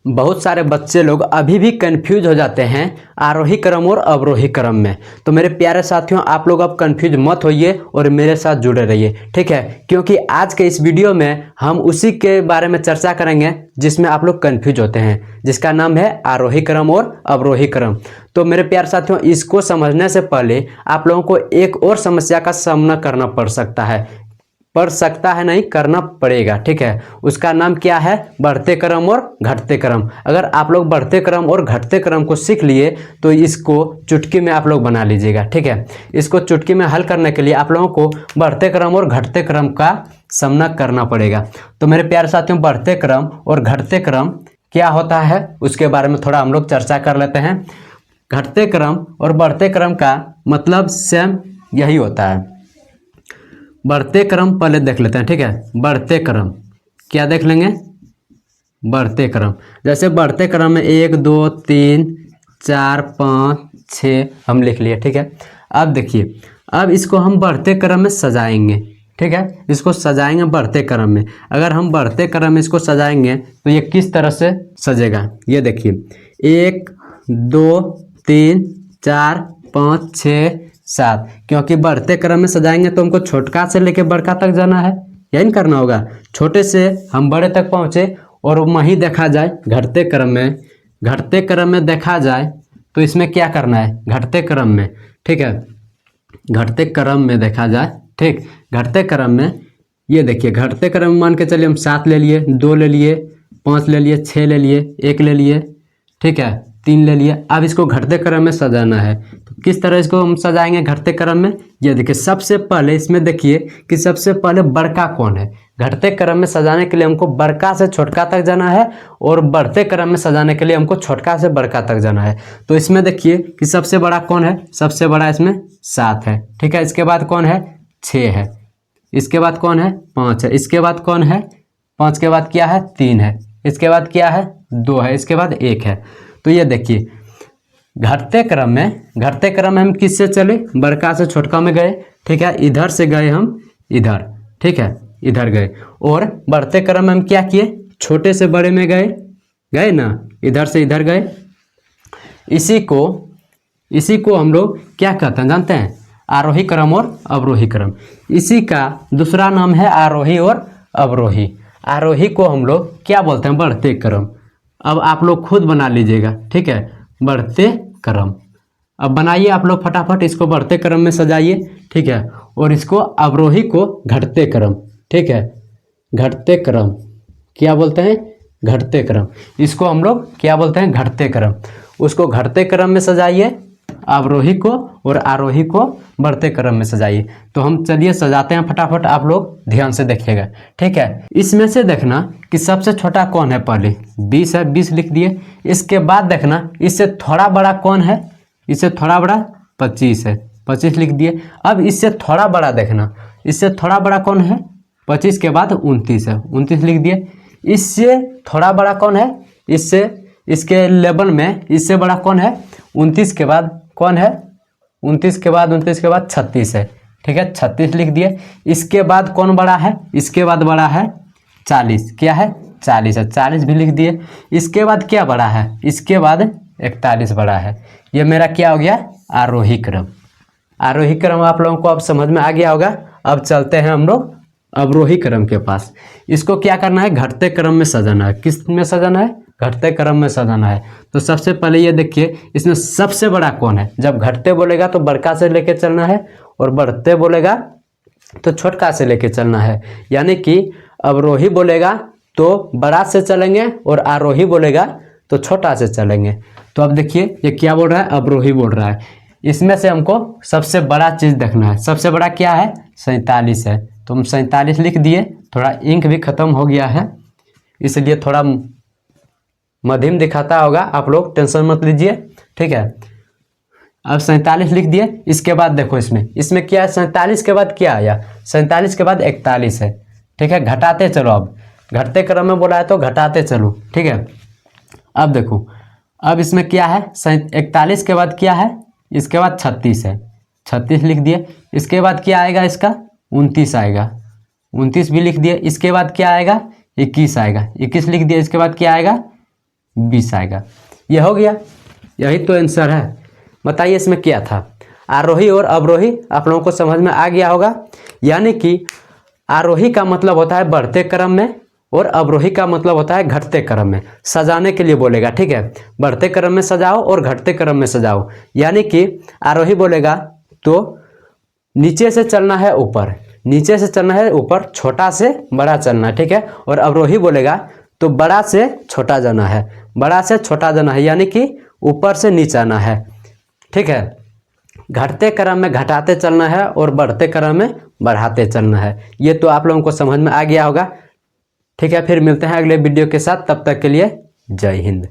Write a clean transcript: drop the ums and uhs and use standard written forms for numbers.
बहुत सारे बच्चे लोग अभी भी कंफ्यूज हो जाते हैं आरोही क्रम और अवरोही क्रम में। तो मेरे प्यारे साथियों, आप लोग अब कंफ्यूज मत होइए और मेरे साथ जुड़े रहिए, ठीक है। क्योंकि आज के इस वीडियो में हम उसी के बारे में चर्चा करेंगे जिसमें आप लोग कंफ्यूज होते हैं, जिसका नाम है आरोही क्रम और अवरोही क्रम। तो मेरे प्यारे साथियों, इसको समझने से पहले आप लोगों को एक और समस्या का सामना करना पड़ सकता है नहीं, करना पड़ेगा, ठीक है। उसका नाम क्या है? बढ़ते क्रम और घटते क्रम। अगर आप लोग बढ़ते क्रम और घटते क्रम को सीख लिए तो इसको चुटकी में आप लोग बना लीजिएगा, ठीक है। इसको चुटकी में हल करने के लिए आप लोगों को बढ़ते क्रम और घटते क्रम का सामना करना पड़ेगा। तो मेरे प्यारे साथियों, बढ़ते क्रम और घटते क्रम क्या होता है उसके बारे में थोड़ा हम लोग चर्चा कर लेते हैं। घटते क्रम और बढ़ते क्रम का मतलब सेम यही होता है। बढ़ते क्रम पहले देख लेते हैं, ठीक है। बढ़ते क्रम क्या देख लेंगे? बढ़ते क्रम, जैसे बढ़ते क्रम में 1 2 3 4 5 6 हम लिख लिए, ठीक है। अब देखिए, अब इसको हम बढ़ते क्रम में सजाएंगे, ठीक है। इसको सजाएंगे बढ़ते क्रम में। अगर हम बढ़ते क्रम में इसको सजाएंगे तो ये किस तरह से सजेगा, ये देखिए। 1 2 3 4 5 6 7, क्योंकि बढ़ते क्रम में सजाएंगे तो हमको छोटका से लेके बड़का तक जाना है, यही नहीं करना होगा। छोटे से हम बड़े तक पहुँचे और वहीं देखा जाए घटते क्रम में देखा जाए तो इसमें क्या करना है? घटते क्रम में, ठीक है। घटते क्रम में देखा जाए, ठीक। घटते क्रम में ये देखिए, घटते क्रम में मान के चलिए हम 7 ले लिए, 2 ले लिए, 5 ले लिए, 6 ले लिए, 1 ले लिए, ठीक है, 3 ले लिए। अब इसको घटते क्रम में सजाना है तो किस तरह इसको हम सजाएंगे घटते क्रम में? ये देखिए, सबसे पहले इसमें देखिए कि सबसे पहले बड़का कौन है। घटते क्रम में सजाने के लिए हमको बड़का से छोटका तक जाना है और बढ़ते क्रम में सजाने के लिए हमको छोटका से बड़का तक जाना है। तो इसमें देखिए कि सबसे बड़ा कौन है? सबसे बड़ा इसमें 7 है, ठीक है। इसके बाद कौन है? 6 है। इसके बाद कौन है? 5 है। इसके बाद कौन है? 5 के बाद क्या है? 3 है। इसके बाद क्या है? 2 है। इसके बाद 1 है। तो ये देखिए, घटते क्रम में हम किससे चले? बड़का से छोटका में गए, ठीक है। इधर से गए हम इधर, ठीक है, इधर गए। और बढ़ते क्रम में हम क्या किए? छोटे से बड़े में गए ना, इधर से इधर गए। इसी को हम लोग क्या कहते हैं जानते हैं? आरोही क्रम और अवरोही क्रम। इसी का दूसरा नाम है आरोही और अवरोही। आरोही को हम लोग क्या बोलते हैं? बढ़ते क्रम। अब आप लोग खुद बना लीजिएगा, ठीक है, बढ़ते क्रम। अब बनाइए आप लोग फटाफट, इसको बढ़ते क्रम में सजाइए, ठीक है। और इसको अवरोही को घटते क्रम, ठीक है। घटते क्रम क्या बोलते हैं? घटते क्रम। इसको हम लोग क्या बोलते हैं? घटते क्रम। उसको घटते क्रम में सजाइए अवरोही को, और आरोही को बढ़ते क्रम में सजाइए। तो हम चलिए सजाते हैं फटाफट, आप लोग ध्यान से देखिएगा, ठीक है। इसमें से देखना कि सबसे छोटा कौन है? पहले 20 है, 20 लिख दिए। इसके बाद देखना इससे थोड़ा बड़ा कौन है? इससे थोड़ा बड़ा 25 है, 25 लिख दिए। अब इससे थोड़ा बड़ा देखना, इससे थोड़ा बड़ा कौन है? 25 के बाद 29 है, 29 लिख दिए। इससे थोड़ा बड़ा कौन है? इसके लेवल में इससे बड़ा कौन है? 29 के बाद कौन है? 29 के बाद 36 है, ठीक है, 36 लिख दिए। इसके बाद कौन बड़ा है? इसके बाद बड़ा है 40, क्या है? 40 है, 40 भी लिख दिए। इसके बाद क्या बड़ा है? इसके बाद 41 बड़ा है। ये मेरा क्या हो गया? आरोही क्रम। आरोही क्रम आप लोगों को अब समझ में आ गया होगा। अब चलते हैं हम लोग अवरोही क्रम के पास। इसको क्या करना है? घटते क्रम में सजाना है। किस में सजाना है? घटते क्रम में सजाना है। तो सबसे पहले ये देखिए, इसमें सबसे बड़ा कौन है? जब घटते बोलेगा तो बड़का से लेके चलना है, और बढ़ते बोलेगा तो छोटका से लेके चलना है। यानी कि अवरोही बोलेगा तो बड़ा से चलेंगे और आरोही बोलेगा तो छोटा से चलेंगे। तो अब देखिए ये क्या बोल रहा है? अवरोही बोल रहा है। इसमें से हमको सबसे बड़ा चीज़ देखना है। सबसे बड़ा क्या है? 47 है। तो हम 47 लिख दिए। थोड़ा इंक भी ख़त्म हो गया है, इसलिए थोड़ा मध्यम दिखाता होगा, आप लोग टेंशन मत लीजिए, ठीक है। अब 47 लिख दिए। इसके बाद देखो इसमें क्या है? 47 के बाद क्या आया? 47 के बाद 41 है, ठीक है। घटाते चलो, अब घटते क्रम में बोला है तो घटाते चलो, ठीक है। अब देखो, अब इसमें क्या है? 41 के बाद क्या है? इसके बाद 36 है, 36 लिख दिए। इसके बाद क्या आएगा? इसका 29 आएगा, 29 भी लिख दिए। इसके बाद क्या आएगा? 21 आएगा, 21 लिख दिया। इसके बाद क्या आएगा? 20 आएगा। यह हो गया, यही तो आंसर है। बताइए इसमें क्या था। आरोही और अवरोही आप लोगों को समझ में आ गया होगा। यानी कि आरोही का मतलब होता है बढ़ते क्रम में और अवरोही का मतलब होता है घटते क्रम में। सजाने के लिए बोलेगा, ठीक है, बढ़ते क्रम में सजाओ और घटते क्रम में सजाओ। यानी कि आरोही बोलेगा तो नीचे से चलना है ऊपर, नीचे से चलना है ऊपर, छोटा से बड़ा चलना है, ठीक है। और अवरोही बोलेगा तो बड़ा से छोटा जाना है, बड़ा से छोटा जाना है, यानी कि ऊपर से नीचे आना है, ठीक है। घटते क्रम में घटाते चलना है और बढ़ते क्रम में बढ़ाते चलना है। ये तो आप लोगों को समझ में आ गया होगा, ठीक है। फिर मिलते हैं अगले वीडियो के साथ, तब तक के लिए जय हिंद।